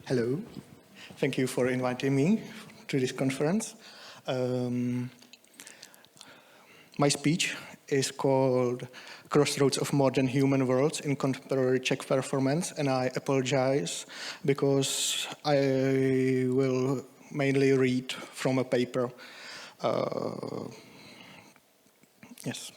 Hello. Thank you for inviting me to this conference. My speech is called Crossroads of Modern Human Worlds in Contemporary Czech Performance, and I apologize because I will mainly read from a paper. Yes.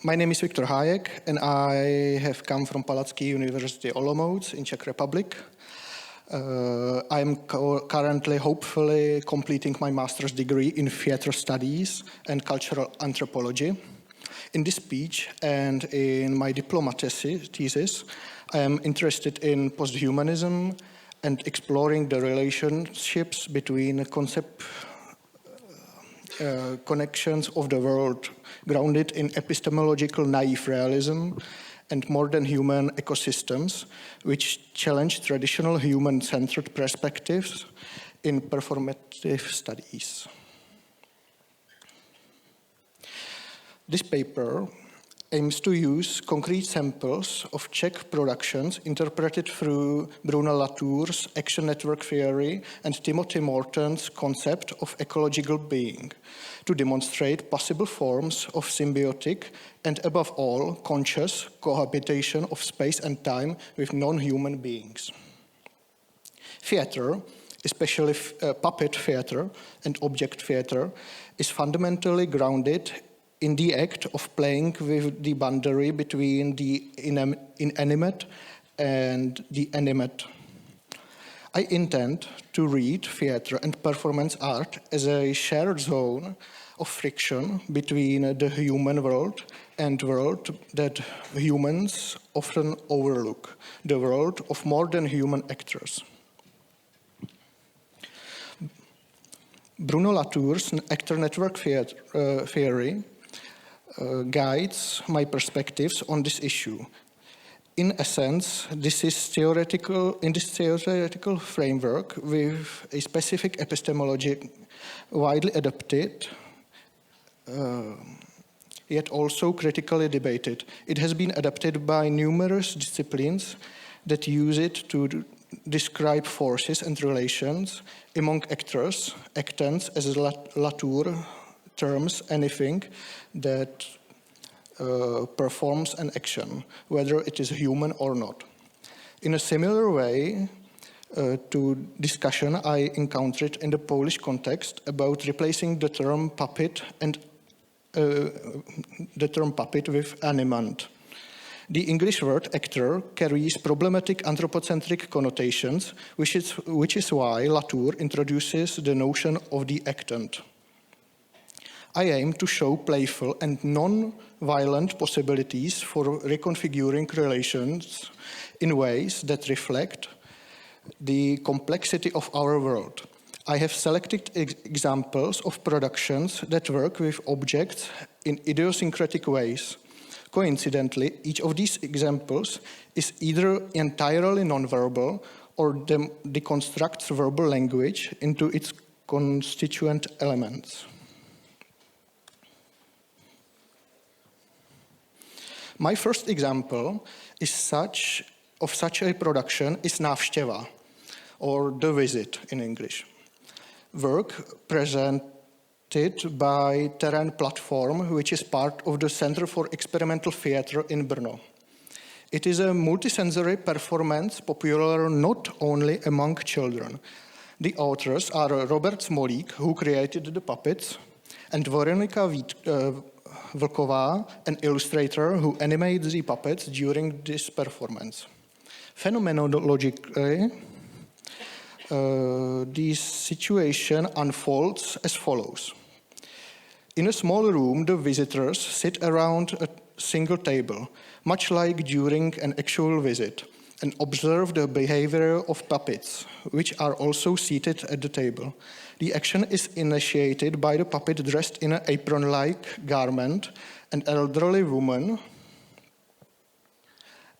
My name is Viktor Hájek, and I have come from Palacký University Olomouc in Czech Republic. I'm currently, hopefully, completing my master's degree in theater studies and cultural anthropology. In this speech and in my diploma thesis, I am interested in posthumanism and exploring the relationships between connections of the world grounded in epistemological naive realism and modern human ecosystems, which challenge traditional human-centered perspectives in performative studies. This paper aims to use concrete samples of Czech productions interpreted through Bruno Latour's action network theory and Timothy Morton's concept of ecological being to demonstrate possible forms of symbiotic and, above all, conscious cohabitation of space and time with non-human beings. Theater, especially puppet theater and object theater, is fundamentally grounded in the act of playing with the boundary between the inanimate and the animate. I intend to read theater and performance art as a shared zone of friction between the human world and world that humans often overlook, the world of more than human actors. Bruno Latour's actor network theory guides my perspectives on this issue. In essence, in this theoretical framework with a specific epistemology widely adopted, yet also critically debated. It has been adopted by numerous disciplines that use it to describe forces and relations among actors, actants, as Latour terms anything that performs an action, whether it is human or not. In a similar way to discussion I encountered in the Polish context about replacing the term puppet and the term puppet with animant. The English word actor carries problematic anthropocentric connotations, which is why Latour introduces the notion of the actant. I aim to show playful and non-violent possibilities for reconfiguring relations in ways that reflect the complexity of our world. I have selected examples of productions that work with objects in idiosyncratic ways. Coincidentally, each of these examples is either entirely nonverbal or deconstructs verbal language into its constituent elements. My first example is of such a production is Návštěva, or The Visit in English. Work presented by Terrain Platform, which is part of the Center for Experimental Theatre in Brno. It is a multisensory performance popular not only among children. The authors are Robert Smolík, who created the puppets, and Veronika Vlková, an illustrator who animates the puppets during this performance. Phenomenologically, the situation unfolds as follows. In a small room, the visitors sit around a single table, much like during an actual visit, and observe the behavior of puppets, which are also seated at the table. The action is initiated by the puppet dressed in an apron-like garment, an elderly woman,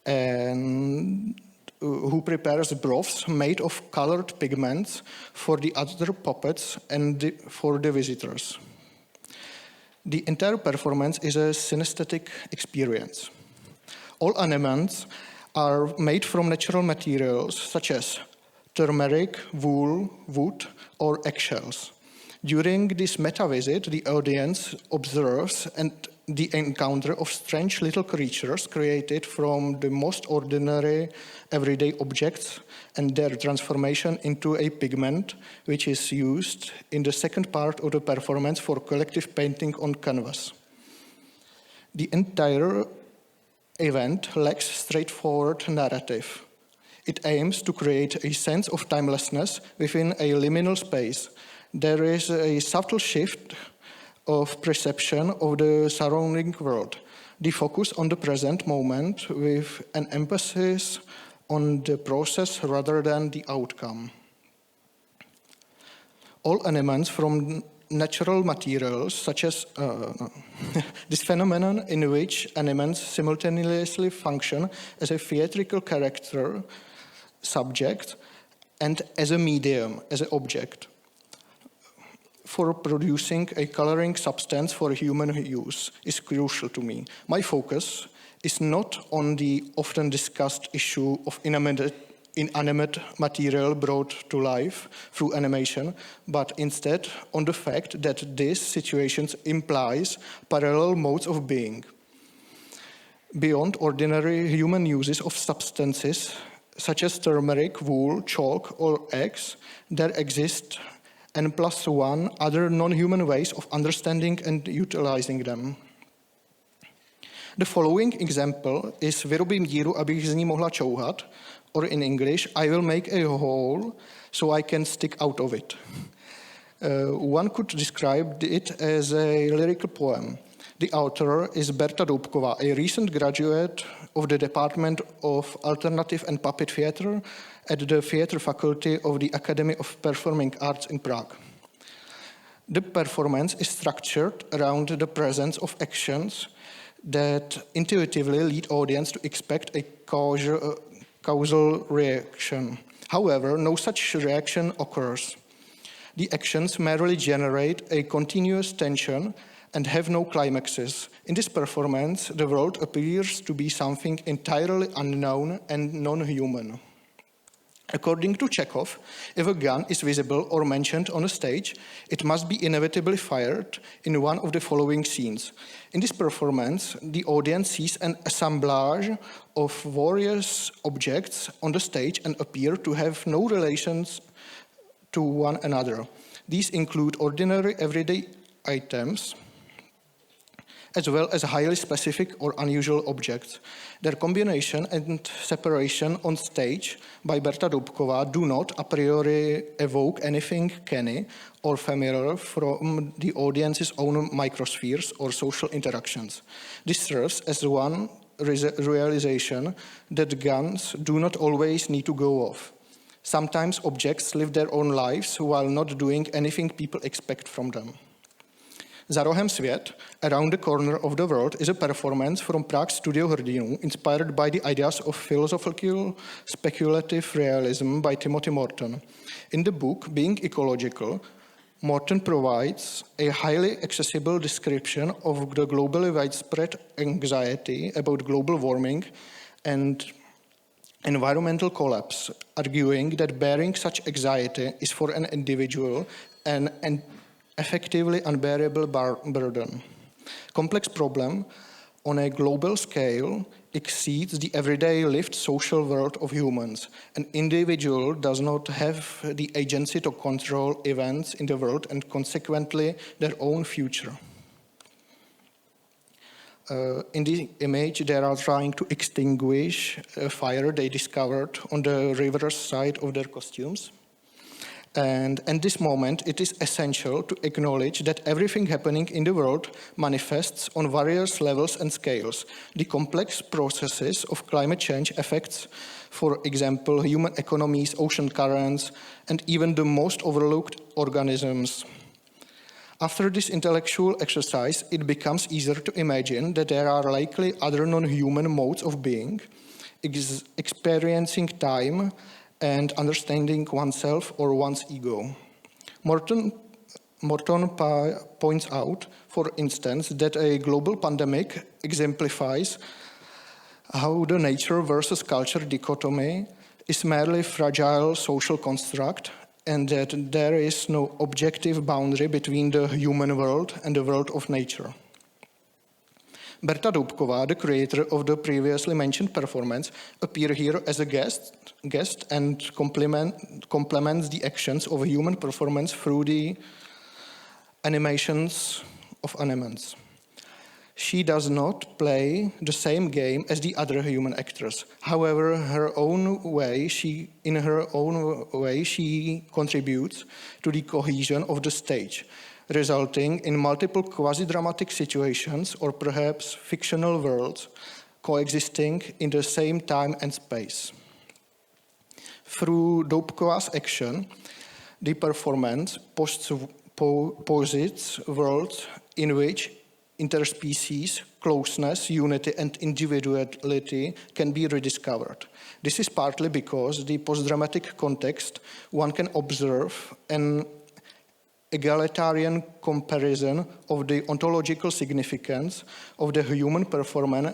and who prepares broths made of colored pigments for the other puppets and for the visitors. The entire performance is a synesthetic experience. All animants are made from natural materials such as turmeric, wool, wood, or eggshells. During this meta-visit, the audience observes the encounter of strange little creatures created from the most ordinary everyday objects and their transformation into a pigment, which is used in the second part of the performance for collective painting on canvas. The entire event lacks straightforward narrative. It aims to create a sense of timelessness within a liminal space. There is a subtle shift of perception of the surrounding world. The focus on the present moment with an emphasis on the process rather than the outcome. All elements from natural materials, such as this phenomenon in which elements simultaneously function as a theatrical character, subject, and as a medium, as an object, for producing a coloring substance for human use is crucial to me. My focus is not on the often discussed issue of inanimate material brought to life through animation, but instead on the fact that this situation implies parallel modes of being. Beyond ordinary human uses of substances such as turmeric, wool, chalk, or eggs, there exist N+1 other non-human ways of understanding and utilizing them. The following example is vyrobím díru, abych z ní mohla čouhat, or in English, I will make a hole so I can stick out of it. One could describe it as a lyrical poem. The author is Berta Doubková, a recent graduate of the Department of Alternative and Puppet Theatre at the Theatre Faculty of the Academy of Performing Arts in Prague. The performance is structured around the presence of actions that intuitively lead audience to expect a causal reaction. However, no such reaction occurs. The actions merely generate a continuous tension and have no climaxes. In this performance, the world appears to be something entirely unknown and non-human. According to Chekhov, if a gun is visible or mentioned on a stage, it must be inevitably fired in one of the following scenes. In this performance, the audience sees an assemblage of various objects on the stage and appear to have no relations to one another. These include ordinary everyday items, as well as highly specific or unusual objects. Their combination and separation on stage by Berta Doubková do not a priori evoke anything canny or familiar from the audience's own microspheres or social interactions. This serves as one realization that guns do not always need to go off. Sometimes objects live their own lives while not doing anything people expect from them. Za rohem svět, Around the Corner of the World, is a performance from Prague's Studio Hrdinů, inspired by the ideas of philosophical speculative realism by Timothy Morton. In the book, Being Ecological, Morton provides a highly accessible description of the globally widespread anxiety about global warming and environmental collapse, arguing that bearing such anxiety is for an individual an effectively unbearable burden. Complex problem on a global scale exceeds the everyday lived social world of humans. An individual does not have the agency to control events in the world and consequently their own future. In the image, they are trying to extinguish a fire they discovered on the reverse side of their costumes. And at this moment, it is essential to acknowledge that everything happening in the world manifests on various levels and scales. The complex processes of climate change affects, for example, human economies, ocean currents, and even the most overlooked organisms. After this intellectual exercise, it becomes easier to imagine that there are likely other non-human modes of being, experiencing time, and understanding oneself or one's ego. Morton points out, for instance, that a global pandemic exemplifies how the nature versus culture dichotomy is merely fragile social construct and that there is no objective boundary between the human world and the world of nature. Berta Dubková, the creator of the previously mentioned performance, appears here as a guest and complements the actions of human performance through the animations of animals. She does not play the same game as the other human actors. However, in her own way, she contributes to the cohesion of the stage, resulting in multiple quasi-dramatic situations or perhaps fictional worlds coexisting in the same time and space. Through Dubková's action, the performance posits worlds in which interspecies, closeness, unity, and individuality can be rediscovered. This is partly because the post-dramatic context one can observe an egalitarian comparison of the ontological significance of the human performer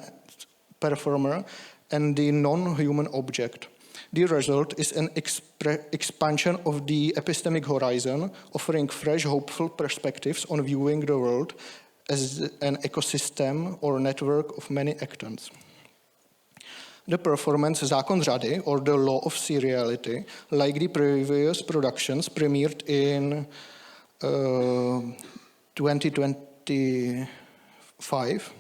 and the non-human object. The result is an expansion of the epistemic horizon, offering fresh, hopeful perspectives on viewing the world as an ecosystem or network of many actors. The performance Zákon řady, or the law of seriality, like the previous productions, premiered in 2025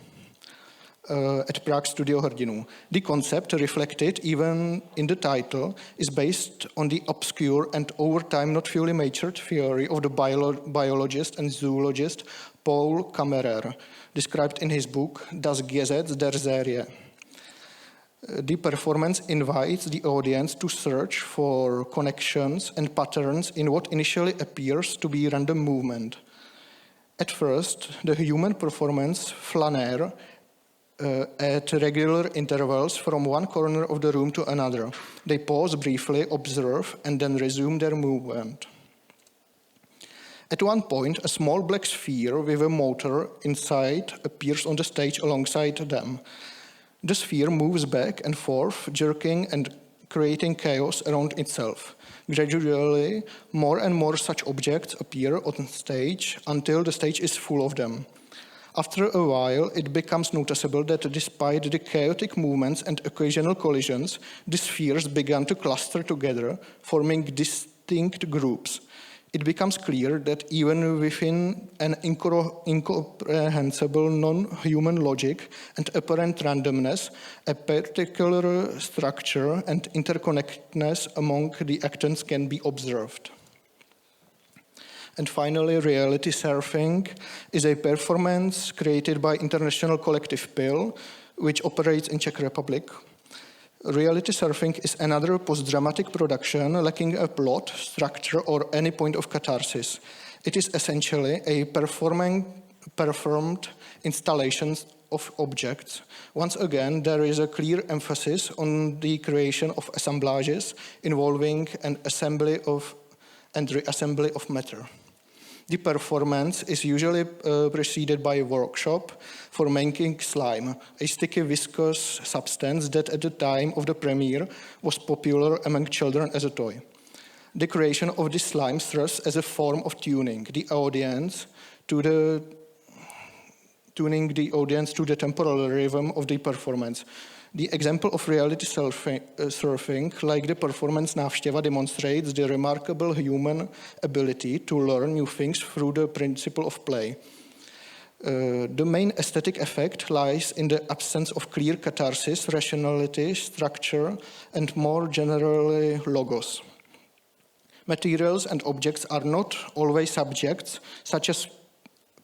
at Prague Studio Hrdinů. The concept, reflected even in the title, is based on the obscure and over time not fully matured theory of the biologist and zoologist Paul Kammerer, described in his book Das Gesetz der Serie. The performance invites the audience to search for connections and patterns in what initially appears to be random movement. At first, the human performance flaneur at regular intervals from one corner of the room to another. They pause briefly, observe, and then resume their movement. At one point, a small black sphere with a motor inside appears on the stage alongside them. The sphere moves back and forth, jerking and creating chaos around itself. Gradually, more and more such objects appear on stage until the stage is full of them. After a while, it becomes noticeable that despite the chaotic movements and occasional collisions, the spheres began to cluster together, forming distinct groups. It becomes clear that even within an incomprehensible non-human logic and apparent randomness, a particular structure and interconnectedness among the actors can be observed. And finally, reality surfing is a performance created by International Collective Pill, which operates in Czech Republic. Reality surfing is another post-dramatic production lacking a plot, structure, or any point of catharsis. It is essentially a performed installation of objects. Once again, there is a clear emphasis on the creation of assemblages involving an assembly and reassembly of matter. The performance is usually preceded by a workshop for making slime, a sticky viscous substance that at the time of the premiere was popular among children as a toy. The creation of this slime serves as a form of tuning the audience to the temporal rhythm of the performance. The example of reality surfing, like the performance Návštěva, demonstrates the remarkable human ability to learn new things through the principle of play. The main aesthetic effect lies in the absence of clear catharsis, rationality, structure, and more generally logos. Materials and objects are not always subjects, such as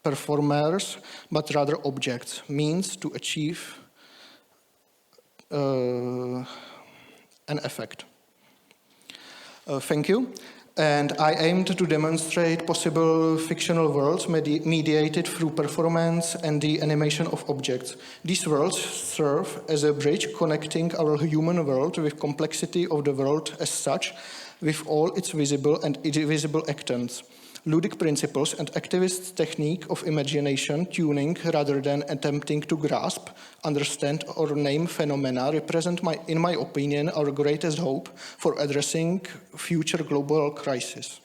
performers, but rather objects, means to achieve an effect. Thank you. And I aimed to demonstrate possible fictional worlds mediated through performance and the animation of objects. These worlds serve as a bridge connecting our human world with complexity of the world as such, with all its visible and invisible actors. Ludic principles and activist technique of imagination tuning rather than attempting to grasp, understand, or name phenomena represent, in my opinion, our greatest hope for addressing future global crises.